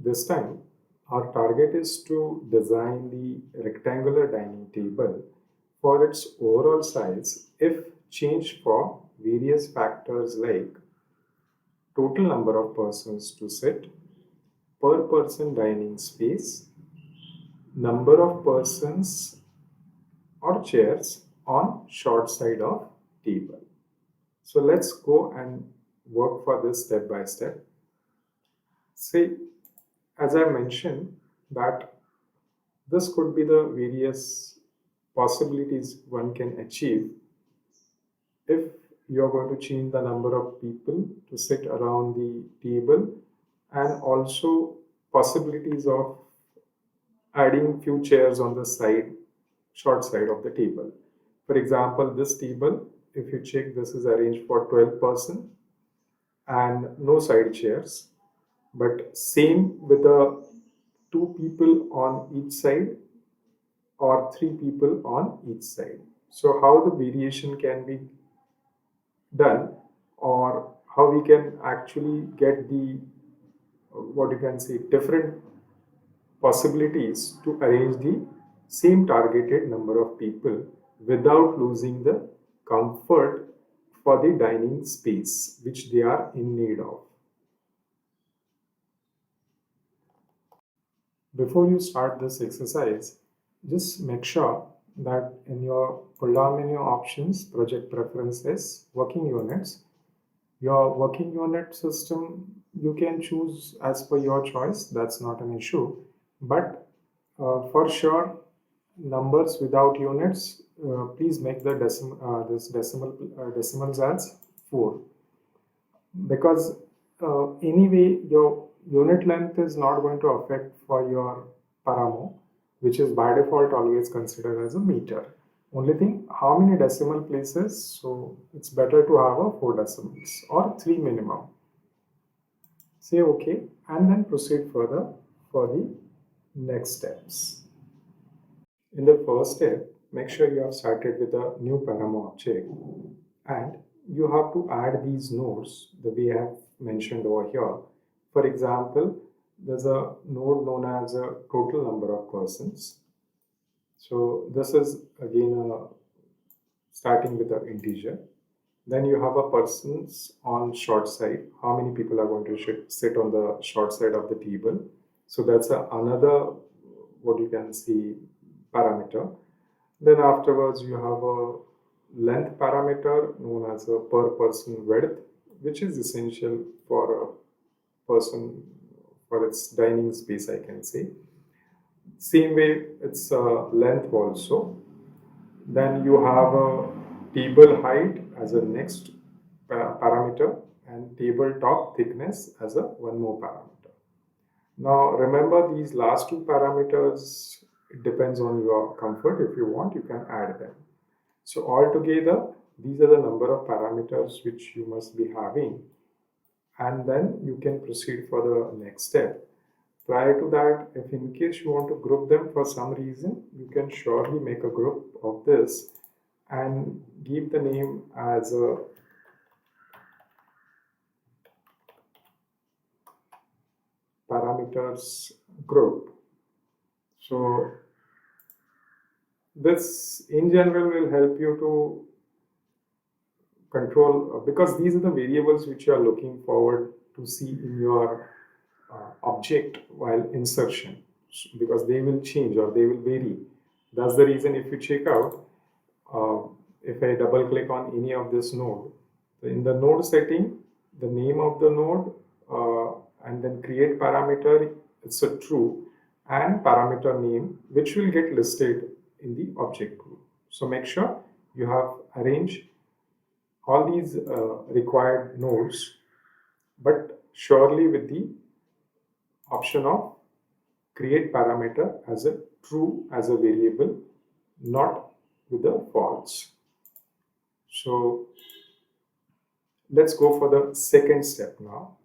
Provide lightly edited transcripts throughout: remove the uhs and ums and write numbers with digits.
This time, our target is to design the rectangular dining table for its overall size if changed for various factors like total number of persons to sit, per person dining space, number of persons or chairs on short side of table. So let's go and work for this step by step. See, as I mentioned, that this could be the various possibilities one can achieve if you're going to change the number of people to sit around the table, and also possibilities of adding few chairs on the side, short side of the table. For example, this table, if you check, this is arranged for 12 person and no side chairs, but same with the two people on each side or three people on each side. So how the variation can be done, or how we can actually get the what you can say different possibilities to arrange the same targeted number of people without losing the comfort for the dining space which they are in need of. Before you start this exercise, just make sure that in your pull-down menu options, project preferences, working units, your working unit system, you can choose as per your choice, that's not an issue. But for sure, numbers without units, please make the this decimals as 4, because anyway your unit length is not going to affect for your paramo, which is by default always considered as a meter. Only thing, how many decimal places, so it's better to have a 4 decimals or 3 minimum. Say okay and then proceed further for the next steps. In the first step, make sure you have started with a new paramo object, and you have to add these nodes the way I have mentioned over here. For example, there's a node known as a total number of persons. So this is again starting with an integer. Then you have a persons on short side. How many people are going to sit on the short side of the table? So that's another what you can see parameter. Then afterwards you have a length parameter known as a per person width, which is essential for a person for its dining space, I can say. Same way, it's length also. Then you have a table height as a next parameter, and tabletop thickness as a one more parameter. Now remember, these last two parameters, it depends on your comfort. If you want, you can add them. So altogether, these are the number of parameters which you must be having, and then you can proceed for the next step. Prior to that, if in case you want to group them for some reason, you can surely make a group of this and give the name as a parameters group. So this in general will help you to control, because these are the variables which you are looking forward to see in your object while insertion, because they will change or they will vary. That's the reason if you check out, uh, if I double click on any of this node, in the node setting, the name of the node, and then create parameter, it's a true, and parameter name, which will get listed in the object group. So make sure you have arranged all these required nodes, but surely with the option of create parameter as a true as a variable, not with the false. So let's go for the second step now.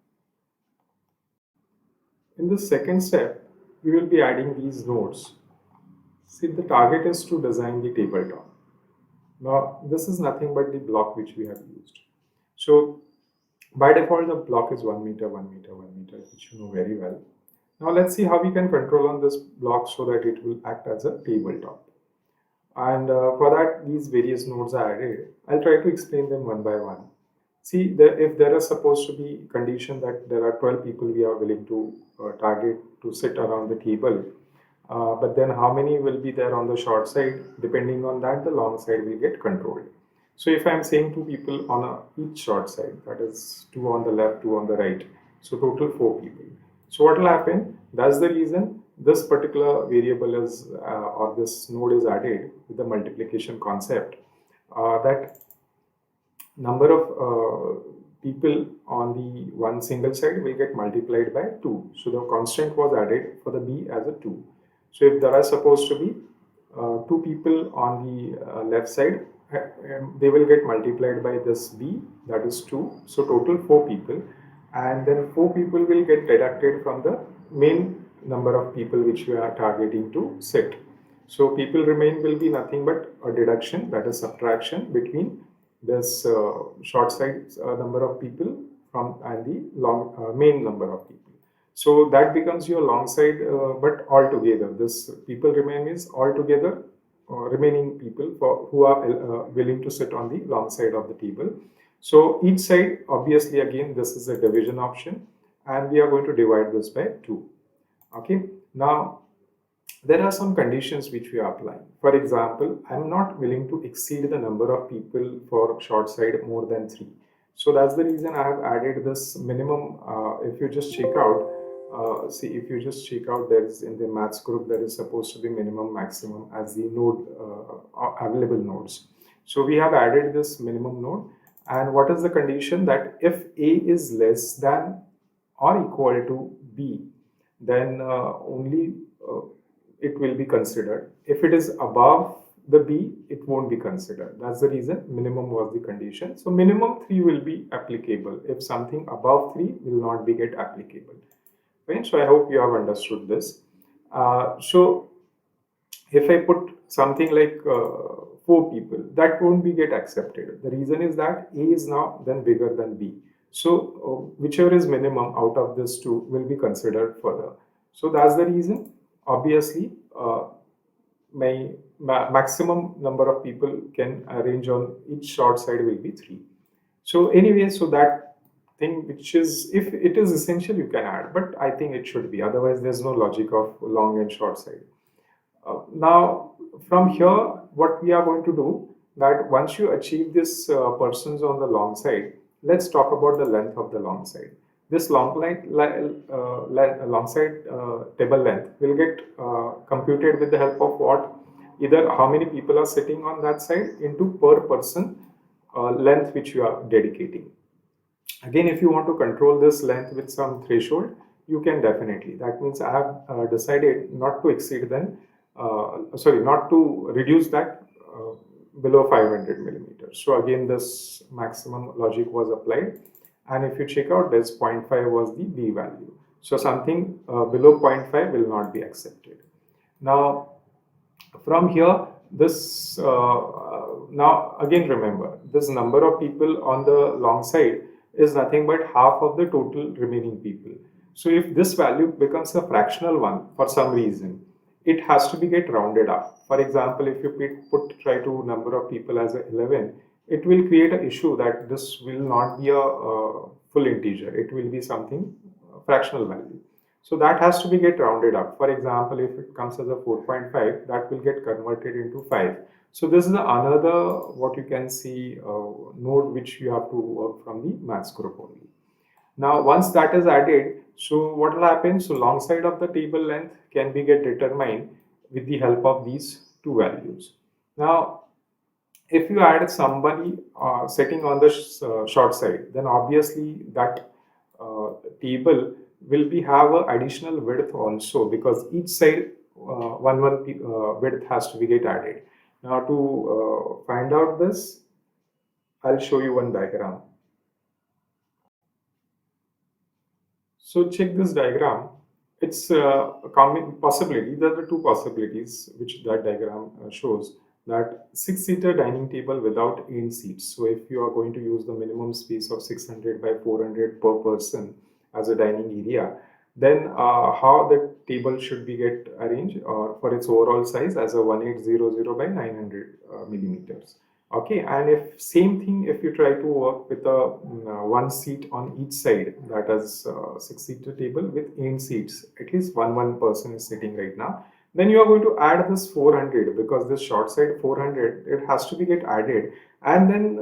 In the second step, we will be adding these nodes. See, the target is to design the tabletop. Now, this is nothing but the block which we have used. So by default, the block is 1 meter, 1 meter, 1 meter, which you know very well. Now let's see how we can control on this block so that it will act as a tabletop. And for that, these various nodes are added. I'll try to explain them one by one. See, if there is supposed to be condition that there are 12 people we are willing to target to sit around the table, but then how many will be there on the short side? Depending on that, the long side will get controlled. So if I'm saying two people on each short side, that is two on the left, two on the right, so total four people. So what will happen? That's the reason this particular variable is or this node is added with the multiplication concept. That number of people on the one single side will get multiplied by 2. So the constant was added for the b as a 2. So if there are supposed to be two people on the left side, they will get multiplied by this b, that is 2. So total 4 people, and then 4 people will get deducted from the main number of people which we are targeting to sit. So people remain will be nothing but a deduction, that is subtraction between this short side number of people from and the long main number of people. So that becomes your long side, but altogether this people remain is altogether remaining people for who are willing to sit on the long side of the table. So each side, obviously, again this is a division option, and we are going to divide this by 2. Okay, now there are some conditions which we are applying. For example, I'm not willing to exceed the number of people for short side more than 3. So that's the reason I have added this minimum. If you just check out, see, if you just check out, there is in the maths group, there is supposed to be minimum maximum as the node available nodes. So we have added this minimum node. And what is the condition? That if A is less than or equal to B, then only it will be considered. If it is above the B, it won't be considered. That's the reason minimum was the condition. So minimum 3 will be applicable. If something above 3 will not be get applicable. Right? So I hope you have understood this. So if I put something like 4 people, that won't be get accepted. The reason is that A is now then bigger than B. So whichever is minimum out of this two will be considered further. So that's the reason. Obviously, my maximum number of people can arrange on each short side will be 3. So anyway, so that thing which is, if it is essential, you can add, but I think it should be. Otherwise, there's no logic of long and short side. Now, from here, what we are going to do, that once you achieve this persons on the long side, let's talk about the length of the long side. This long side table length will get computed with the help of what? Either how many people are sitting on that side into per person length which you are dedicating. Again, if you want to control this length with some threshold, you can definitely. That means I have decided not to exceed then, not to reduce that below 500 millimeters. So again, this maximum logic was applied. And if you check out this 0.5 was the B value. So something below 0.5 will not be accepted. Now, from here, this, now again remember, this number of people on the long side is nothing but half of the total remaining people. So if this value becomes a fractional one for some reason, it has to be get rounded up. For example, if you try to number of people as 11, it will create an issue that this will not be a full integer. It will be something fractional value. So that has to be get rounded up. For example, if it comes as a 4.5, that will get converted into 5. So this is another, what you can see, node which you have to work from the maths group only. Now, once that is added, so what will happen? So long side of the table length can be get determined with the help of these two values. Now, if you add somebody sitting on the short side, then obviously that table will be have a additional width also, because each side one width has to be get added. Now to find out this, I'll show you one diagram. So check this diagram. It's a common possibility. There are two possibilities which that diagram shows. That 6-seater dining table without end seats. So if you are going to use the minimum space of 600 by 400 per person as a dining area, Then how the table should be get arranged for its overall size as a 1800 by 900 millimeters. Okay, and if same thing, if you try to work with a one seat on each side, that is six-seater table with 8 seats, at least one person is sitting right now, then you are going to add this 400, because this short side 400, it has to be get added, and then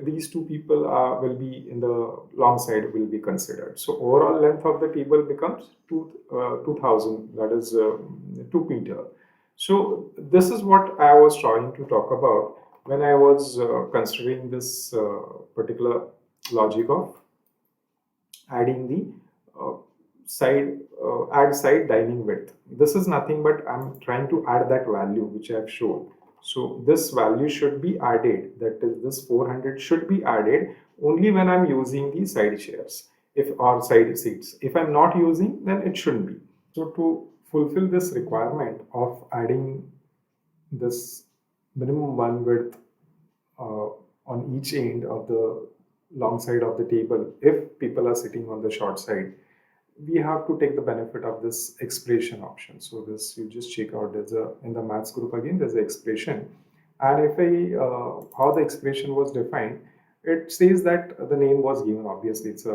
these two people will be in the long side will be considered. So overall length of the table becomes 2000, that is 2 meter. So this is what I was trying to talk about when I was considering this particular logic of adding the add side dining width. This is nothing but I'm trying to add that value which I have shown. So this value should be added, that is this 400 should be added only when I'm using the side chairs, if or side seats. If I'm not using, then it shouldn't be. So to fulfill this requirement of adding this minimum one width on each end of the long side of the table, if people are sitting on the short side, we have to take the benefit of this expression option. So this, you just check out, there's a, in the maths group again, there's an expression. And if how the expression was defined, it says that the name was given. Obviously, it's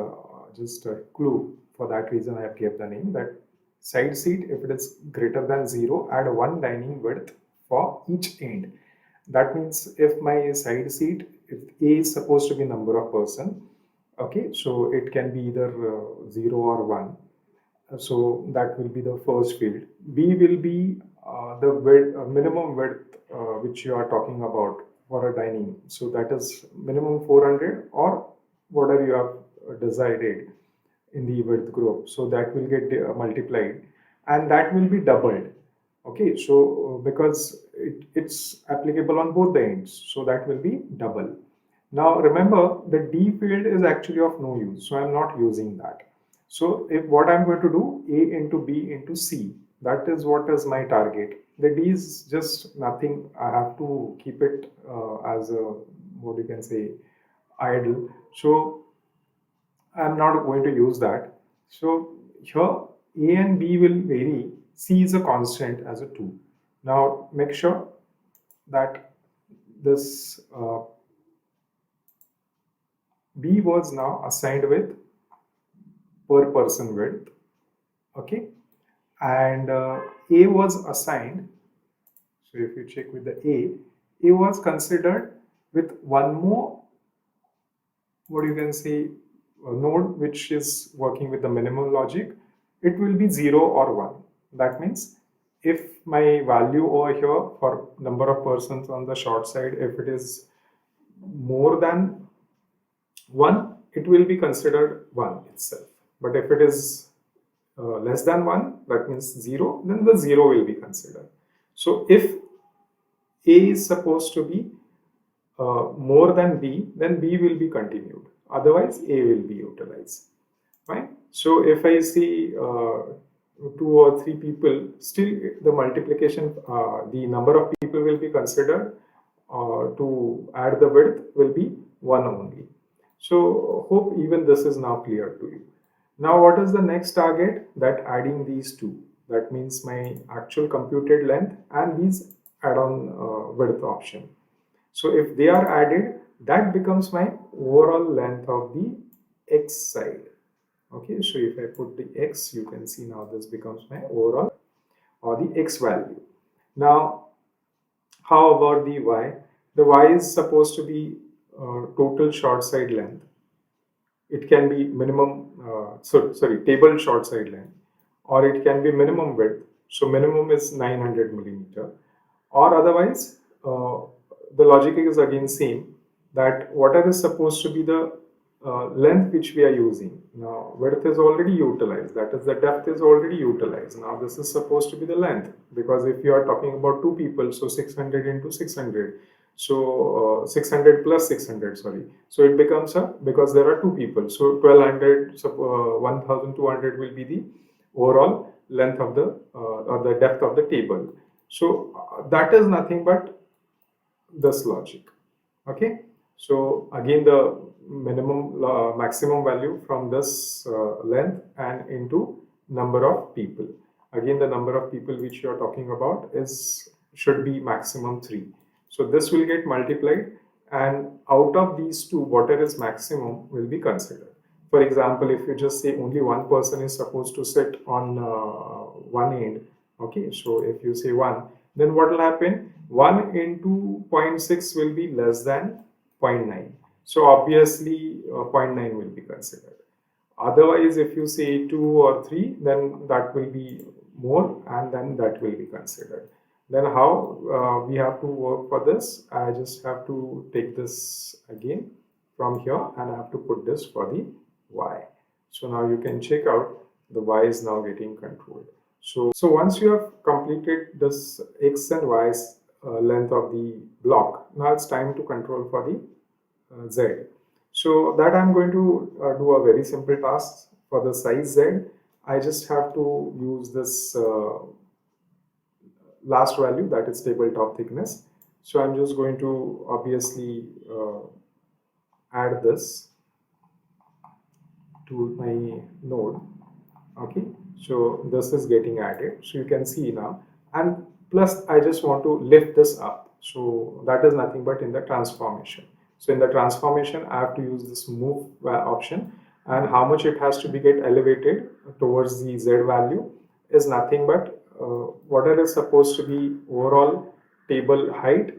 just a clue. For that reason, I have given the name that side seat, if it is greater than 0, add one dining width for each end. That means if my side seat, if A is supposed to be number of person, okay, so it can be either 0 or 1. So that will be the first field. B will be the width, minimum width which you are talking about for a dining. So that is minimum 400 or whatever you have decided in the width group. So that will get multiplied and that will be doubled. Okay, so because it's applicable on both the ends, so that will be double. Now remember, the D field is actually of no use, so I'm not using that. So if what I'm going to do, A into B into C, that is what is my target. The D is just nothing. I have to keep it as a, what you can say, idle. So I'm not going to use that. So here A and B will vary. C is a constant as a 2. Now make sure that this B was now assigned with per person width. Okay. And A was assigned. So if you check with the A was considered with one more, what you can say, node which is working with the minimum logic. It will be 0 or 1. That means if my value over here for number of persons on the short side, if it is more than 1, it will be considered 1 itself. But if it is less than 1, that means 0, then the 0 will be considered. So if A is supposed to be more than B, then B will be continued. Otherwise, A will be utilized. Right? So if I see 2 or 3 people, still the multiplication, the number of people will be considered to add the width will be 1 only. So hope even this is now clear to you. Now what is the next target? That adding these two. That means my actual computed length and these add-on width option. So if they are added, that becomes my overall length of the X side. Okay, so if I put the X, you can see now this becomes my overall or the X value. Now, how about the Y? The Y is supposed to be total short side length. It can be minimum, table short side length, or it can be minimum width. So minimum is 900 millimeter, or otherwise the logic is again same, that whatever is supposed to be the length which we are using. Now width is already utilized, that is the depth is already utilized. Now this is supposed to be the length, because if you are talking about 2 people, so 600 into 600, so 600 plus 600, sorry, so it becomes a, because there are 2 people, so 1200, so 1200 will be the overall length of the or the depth of the table. So that is nothing but this logic. Okay, so again the minimum maximum value from this length and into number of people. Again, the number of people which you are talking about is should be maximum 3. So this will get multiplied, and out of these two, whatever is maximum will be considered. For example, if you just say only one person is supposed to sit on one end, okay, so if you say 1, then what will happen? 1 into zero point 0.6 will be less than 0.9. So obviously 0.9 will be considered. Otherwise, if you say 2 or 3, then that will be more, and then that will be considered. Then how we have to work for this? I just have to take this again from here, and I have to put this for the y. So now you can check out the y is now getting controlled. So once you have completed this x and y's length of the block, now it's time to control for the z. So that I'm going to do a very simple task for the size z. I just have to use this last value, that is tabletop thickness. So I'm just going to obviously add this to my node. Okay, so this is getting added, so you can see now, and plus I just want to lift this up, so that is nothing but in the transformation. So in the transformation I have to use this move option, and how much it has to be get elevated towards the z value is nothing but whatever is supposed to be overall table height,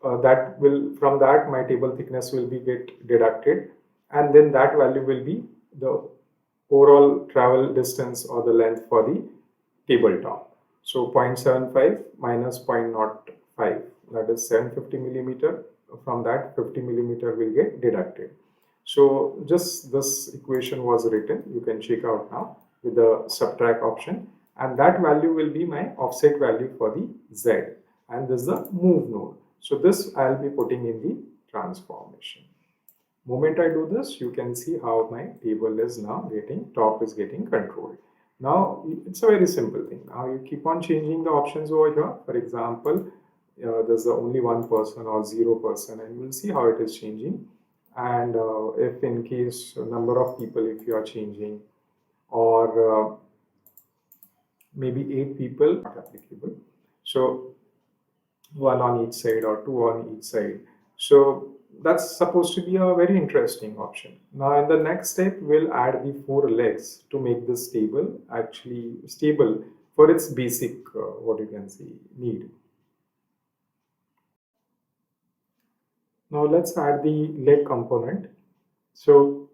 that will, from that my table thickness will be get deducted, and then that value will be the overall travel distance or the length for the tabletop. So 0.75 minus 0.05, that is 750 millimeter. From that 50 millimeter will get deducted. So just this equation was written, you can check out now with the subtract option, and that value will be my offset value for the z, and this is the move node. So this I'll be putting in the transformation. Moment I do this, you can see how my table is now getting, top is getting controlled. Now it's a very simple thing. Now you keep on changing the options over here. For example, there's only 1% or 0%, and you will see how it is changing. And if in case number of people, if you are changing, or maybe 8 people, not applicable. So 1 on each side or 2 on each side. So that's supposed to be a very interesting option. Now in the next step, we'll add the 4 legs to make this table actually stable for its basic, what you can say, need. Now let's add the leg component. So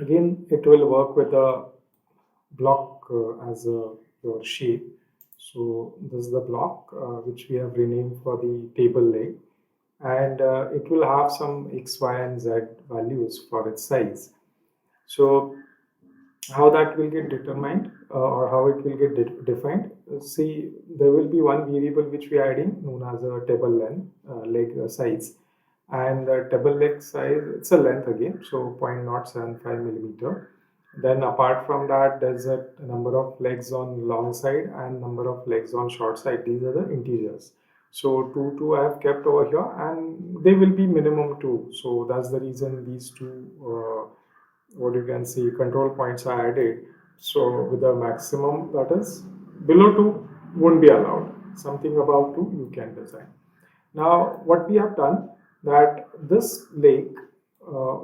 again, it will work with a block as your shape. So this is the block which we have renamed for the table leg, and it will have some x, y, and z values for its size. So how that will get determined or how it will get defined? See, there will be one variable which we are adding known as a table length, leg size, and the table leg size, it's a length again, so 0.075 millimeter. Then apart from that, there's a number of legs on long side and number of legs on short side. These are the integers. So 2 I have kept over here, and they will be minimum 2. So that's the reason these two, what you can see, control points are added. So with the maximum, that is below 2 won't be allowed. Something above 2 you can design. Now what we have done, that this leg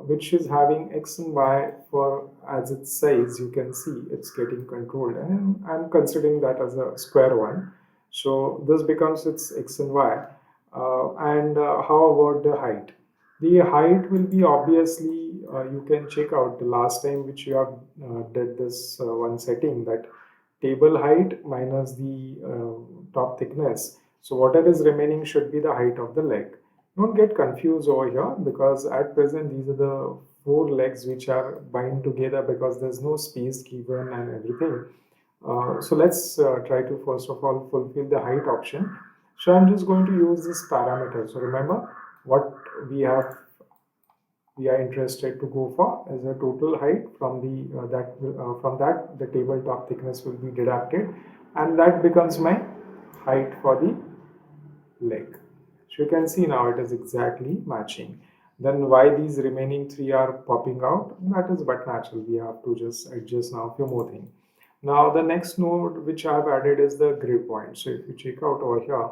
which is having x and y for as its size, you can see it's getting controlled, and I'm considering that as a square one. So this becomes its x and y. And how about the height? The height will be obviously, you can check out the last time which you have did this one setting, that table height minus the top thickness. So whatever is remaining should be the height of the leg. Don't get confused over here, because at present these are the 4 legs which are bind together because there's no space given and everything. So let's try to first of all fulfill the height option. So I'm just going to use this parameter. So remember what we are interested to go for is a total height. From the from that the tabletop thickness will be deducted, and that becomes my height for the leg. So you can see now it is exactly matching. Then why these remaining 3 are popping out? That is but natural. We have to just adjust now a few more things. Now the next node which I've added is the grid point. So if you check out over here,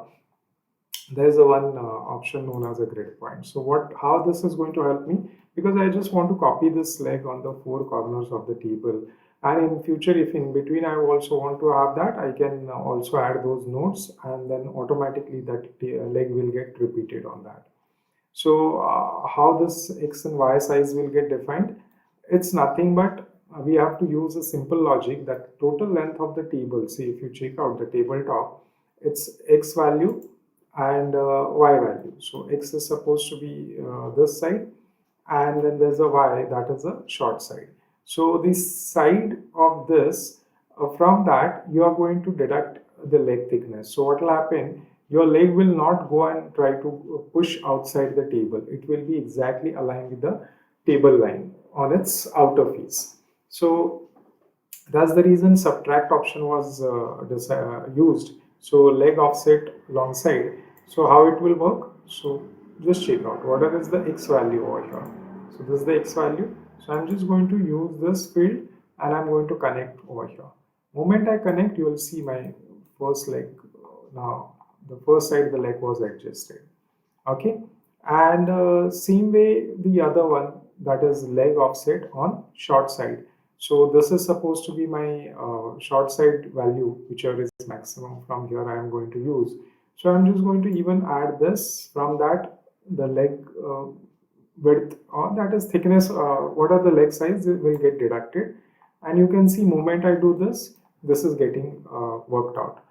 there's a one option known as a grid point. So how this is going to help me, because I just want to copy this leg on the four corners of the table, and in future if in between I also want to have that, I can also add those nodes, and then automatically that leg will get repeated on that. So how this x and y size will get defined? It's nothing but we have to use a simple logic that total length of the table. See, if you check out the tabletop, it's x value and y value. So x is supposed to be this side, and then there's a y that is a short side. So the side of this, from that you are going to deduct the leg thickness. So what will happen? Your leg will not go and try to push outside the table. It will be exactly aligned with the table line on its outer face. So that's the reason subtract option was used. So leg offset long side. So how it will work? So just check out whatever is the x value over here. So this is the x value. So I'm just going to use this field and I'm going to connect over here. Moment I connect, you will see my first leg. Now the first side of the leg was adjusted. Okay, and same way the other one, that is leg offset on short side. So this is supposed to be my short side value, whichever is maximum. From here I am going to use. So I'm just going to even add this. From that, the leg width, or that is thickness, what are the leg size will get deducted, and you can see moment I do this, this is getting worked out.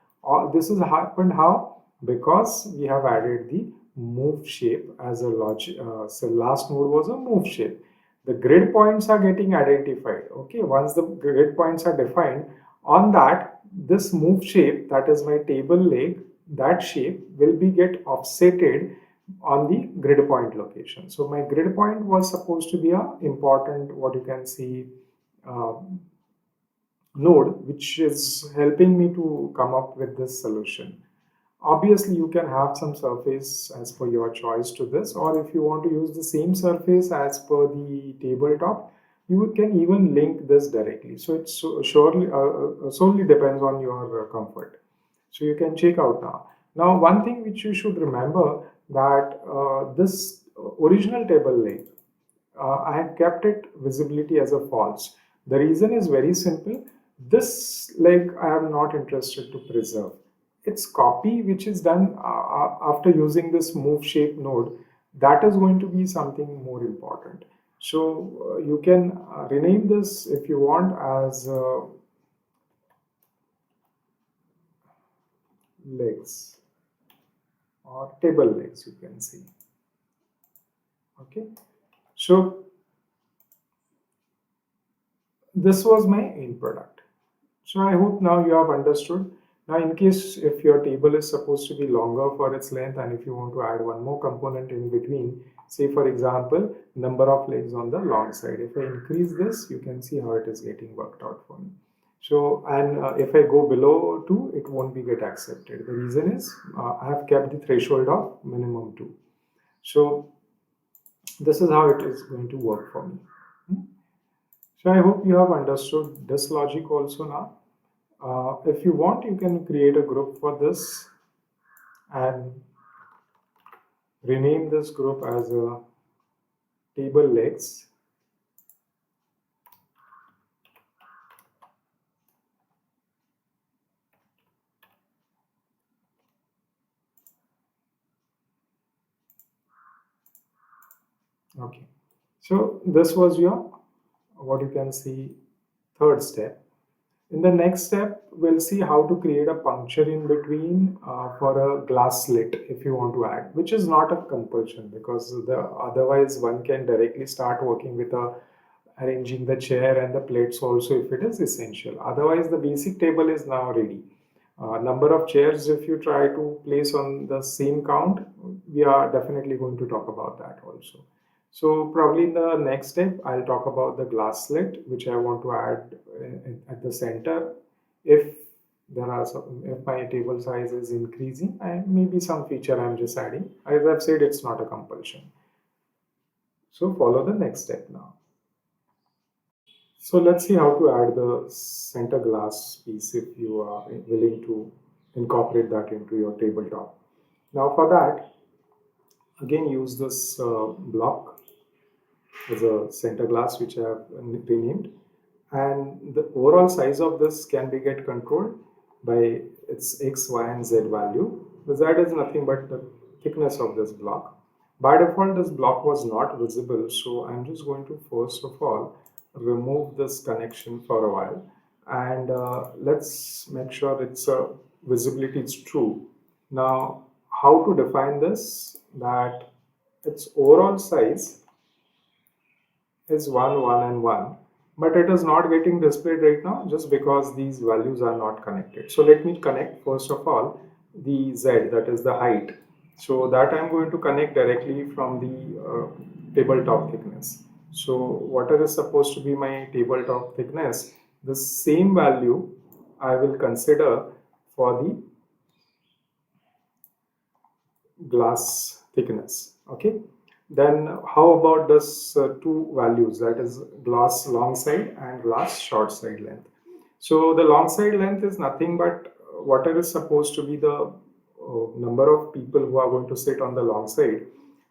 This has happened how? Because we have added the move shape as a logic. So last node was a move shape. The grid points are getting identified. Okay, once the grid points are defined, on that this move shape, that is my table leg, that shape will be get offsetted on the grid point location. So my grid point was supposed to be a important, what you can see, uh, node which is helping me to come up with this solution. Obviously, you can have some surface as per your choice to this, or if you want to use the same surface as per the tabletop, you can even link this directly. So it surely solely depends on your comfort. So you can check out now. Now, one thing which you should remember, that this original table link, I have kept it visibility as a false. The reason is very simple. This leg I am not interested to preserve. Its copy, which is done after using this move shape node, that is going to be something more important. So you can rename this if you want as legs or table legs, you can see. Okay, so this was my end product. So I hope now you have understood. Now in case if your table is supposed to be longer for its length, and if you want to add one more component in between, say for example number of legs on the long side, if I increase this, you can see how it is getting worked out for me. So, and if I go below 2, it won't be get accepted. The reason is I have kept the threshold of minimum 2. So this is how it is going to work for me. Hmm? So I hope you have understood this logic also now. If you want, you can create a group for this and rename this group as a table legs. Okay, so this was your, what you can see, third step. In the next step, we'll see how to create a puncture in between for a glass slit if you want to add, which is not a compulsion, because the otherwise one can directly start working with arranging the chair and the plates also if it is essential. Otherwise, the basic table is now ready. Number of chairs, if you try to place on the same count, we are definitely going to talk about that also. So probably in the next step, I'll talk about the glass slit, which I want to add at the center. If there are some, if my table size is increasing, I maybe some feature I'm just adding. As I've said, it's not a compulsion. So follow the next step now. So let's see how to add the center glass piece if you are willing to incorporate that into your tabletop. Now for that, again use this block as a center glass which I have renamed, and the overall size of this can be get controlled by its x, y and z value. The z is nothing but the thickness of this block. By default this block was not visible, so I'm just going to first of all remove this connection for a while, and let's make sure its visibility is true. Now how to define this, that its overall size is 1, 1 and 1, but it is not getting displayed right now just because these values are not connected. So let me connect first of all the z, that is the height. So that I'm going to connect directly from the tabletop thickness. So whatever is supposed to be my tabletop thickness, the same value I will consider for the glass thickness. Okay, then how about this two values, that is glass long side and glass short side length. So the long side length is nothing but whatever is supposed to be the number of people who are going to sit on the long side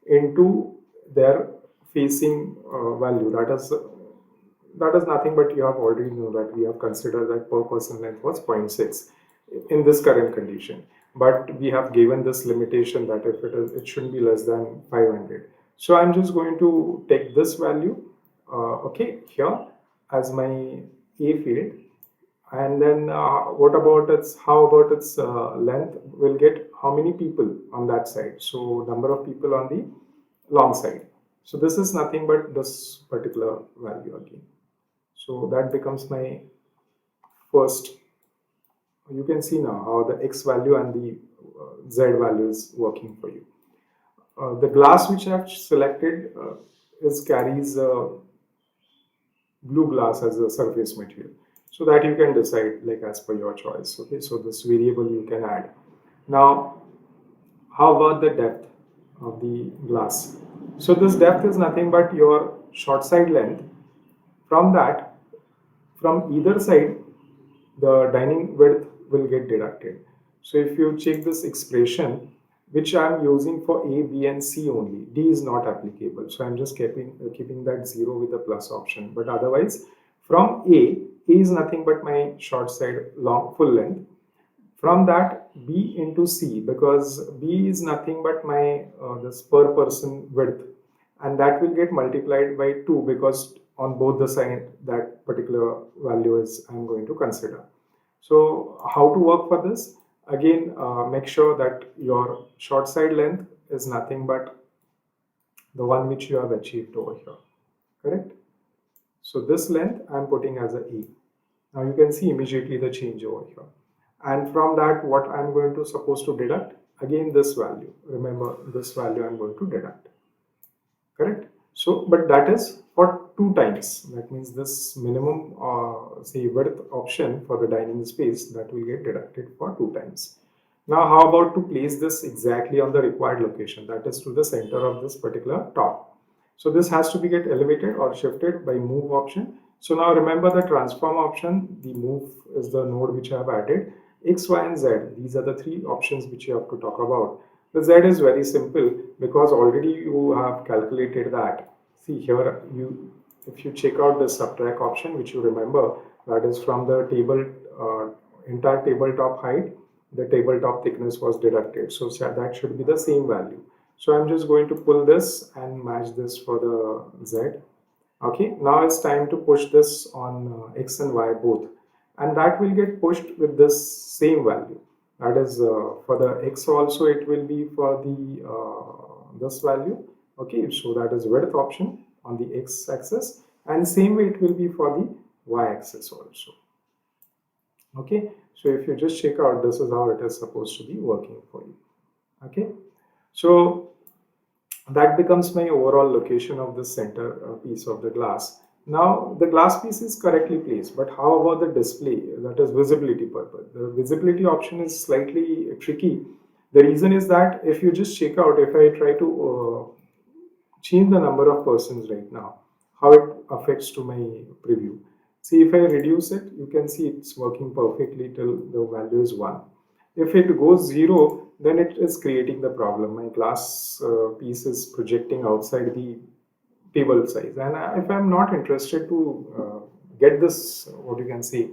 into their facing value. That is nothing but you have already know that we have considered that per person length was 0.6 in this current condition, but we have given this limitation that if it shouldn't be less than 500. So I'm just going to take this value okay here as my a field, and then what about its, how about its length, will get how many people on that side, so number of people on the long side. So this is nothing but this particular value again. So that becomes my first. You can see now how the x value and the z value is working for you. The glass which I have selected is carries blue glass as a surface material, so that you can decide like as per your choice. Okay, so this variable you can add. Now how about the depth of the glass? So this depth is nothing but your short side length. From that, from either side, the dining width will get deducted. So if you check this expression, which I am using for A, B and C only, D is not applicable. So I'm just keeping that 0 with the plus option. But otherwise, from A is nothing but my short side long full length. From that, B into C, because B is nothing but my this per person width, and that will get multiplied by 2 because on both the side that particular value is I'm going to consider. So how to work for this? Again, make sure that your short side length is nothing but the one which you have achieved over here, correct? So this length I'm putting as a E. Now you can see immediately the change over here. And from that, what I'm going to supposed to deduct? Again, this value. Remember, this value I'm going to deduct, correct? So, but that is for 2 times. That means this minimum, say width option for the dining space, that will get deducted for 2 times. Now, how about to place this exactly on the required location, that is to the center of this particular top. So this has to be get elevated or shifted by move option. So now remember the transform option, the move is the node which I have added. X, Y and Z, these are the 3 options which you have to talk about. The Z is very simple because already you have calculated that. See here, if you check out the subtract option, which you remember, that is from the table entire tabletop height, the tabletop thickness was deducted. So that should be the same value. So I'm just going to pull this and match this for the Z. Okay, now it's time to push this on X and Y both, and that will get pushed with this same value. That is for the X also it will be for the this value. Okay, so that is width option on the X axis, and same way it will be for the Y axis also. Okay, so if you just check out, this is how it is supposed to be working for you. Okay, so that becomes my overall location of the center piece of the glass. Now the glass piece is correctly placed, but how about the display, that is visibility purpose? The visibility option is slightly tricky. The reason is that if you just check out, if I try to change the number of persons right now, how it affects to my preview. See, if I reduce it, you can see it's working perfectly till the value is 1. If it goes 0, then it is creating the problem. My glass piece is projecting outside the table size. And if I'm not interested to get this, what you can say,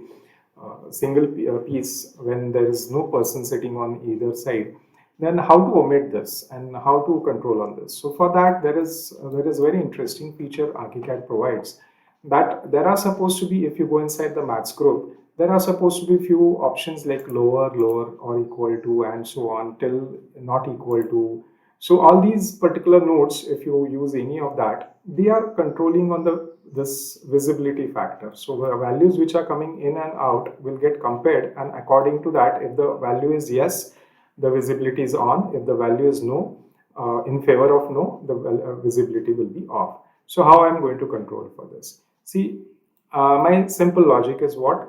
single piece when there is no person sitting on either side, then how to omit this and how to control on this. So for that, there is very interesting feature ArchiCAD provides, that there are supposed to be, if you go inside the maths group, there are supposed to be few options like lower, lower, or equal to, and so on till not equal to. So all these particular nodes, if you use any of that, they are controlling on the this visibility factor. So the values which are coming in and out will get compared, and according to that, if the value is yes, the visibility is on. If the value is no, in favor of no, the visibility will be off. So how I'm going to control for this? See, my simple logic is what?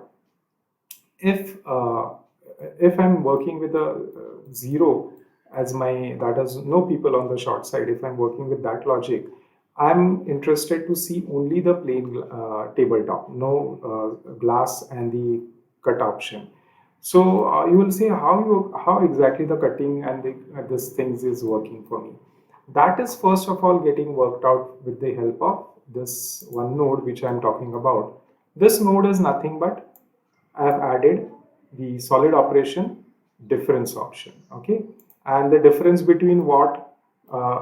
If I'm working with a 0 as my, that is no people on the short side, if I'm working with that logic, I'm interested to see only the plain tabletop, no glass and the cut option. So you will see how exactly the cutting and this things is working for me. That is first of all getting worked out with the help of this one node which I'm talking about. This node is nothing but I have added the solid operation difference option. Okay, and the difference between what,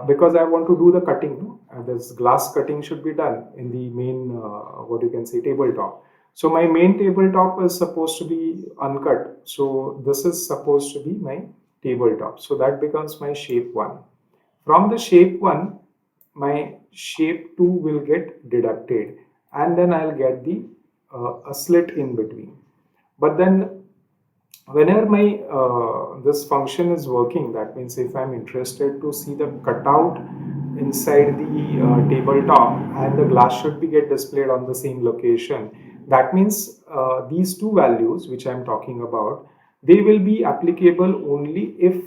because I want to do the cutting, no? This glass cutting should be done in the main, what you can say, tabletop. So my main tabletop is supposed to be uncut. So this is supposed to be my tabletop. So that becomes my shape 1. From the shape 1, my shape 2 will get deducted, and then I'll get the a slit in between. But then whenever my this function is working, that means if I'm interested to see the cutout inside the tabletop and the glass should be get displayed on the same location, that means these two values which I'm talking about, they will be applicable only if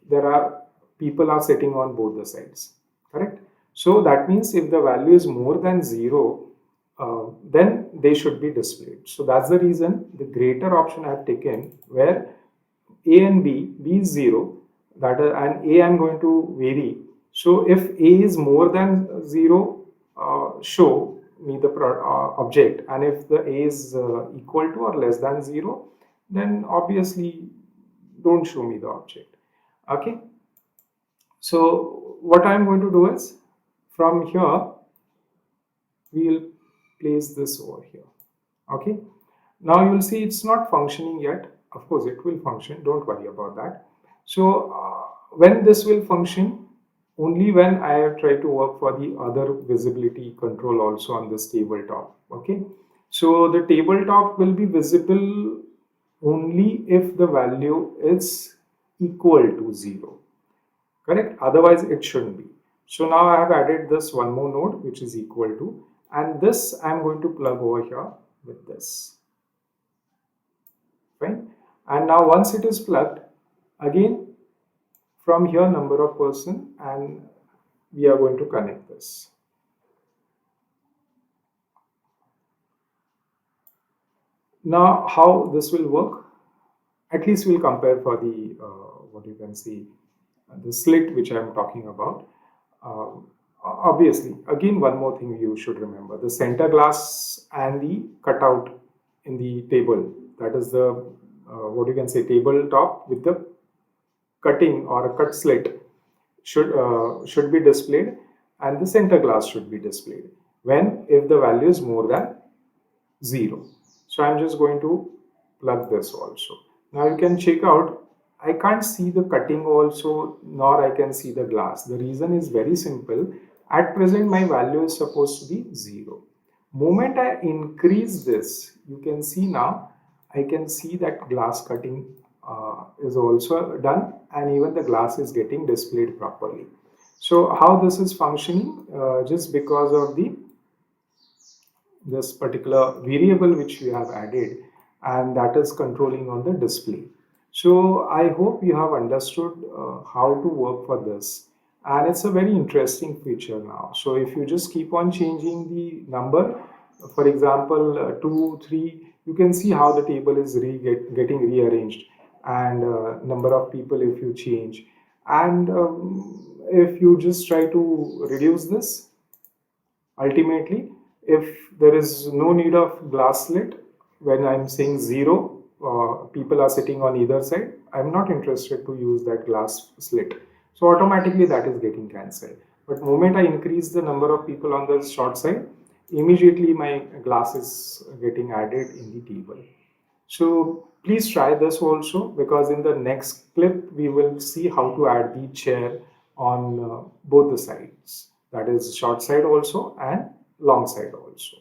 there are people are sitting on both the sides, correct? So that means if the value is more than 0, then they should be displayed. So that's the reason the greater option I have taken, where A and B is 0, that is, and A I'm going to vary. So if A is more than 0, show me the object, and if the A is equal to or less than 0, then obviously don't show me the object. Okay. So what I'm going to do is, from here we will place this over here. Okay, now you will see it's not functioning yet. Of course it will function, don't worry about that. So when this will function, only when I have tried to work for the other visibility control also on this tabletop. Okay, so the tabletop will be visible only if the value is equal to 0, correct? Otherwise it shouldn't be. So now I have added this one more node which is equal to, and this I'm going to plug over here with this, fine. And now once it is plugged, again from here number of person, and we are going to connect this. Now how this will work, at least we'll compare for the what you can see, the slit which I am talking about. Obviously, again one more thing you should remember, the center glass and the cutout in the table, that is the what you can say, tabletop with the cutting or a cut slit should be displayed, and the center glass should be displayed when if the value is more than 0. So I'm just going to plug this also. Now you can check out, I can't see the cutting also, nor I can see the glass. The reason is very simple. At present my value is supposed to be 0. Moment I increase this, you can see now, I can see that glass cutting is also done, and even the glass is getting displayed properly. So how this is functioning, just because of the this particular variable which we have added, and that is controlling on the display. So I hope you have understood how to work for this, and it's a very interesting feature now. So if you just keep on changing the number, For example, 2, 3, you can see how the table is getting rearranged, and number of people if you change. And if you just try to reduce this, ultimately, if there is no need of glass slit, when I'm saying zero, people are sitting on either side, I'm not interested to use that glass slit. So automatically that is getting cancelled. But moment I increase the number of people on the short side, immediately my glass is getting added in the table. So please try this also, because in the next clip we will see how to add the chair on both the sides, that is short side also and long side also.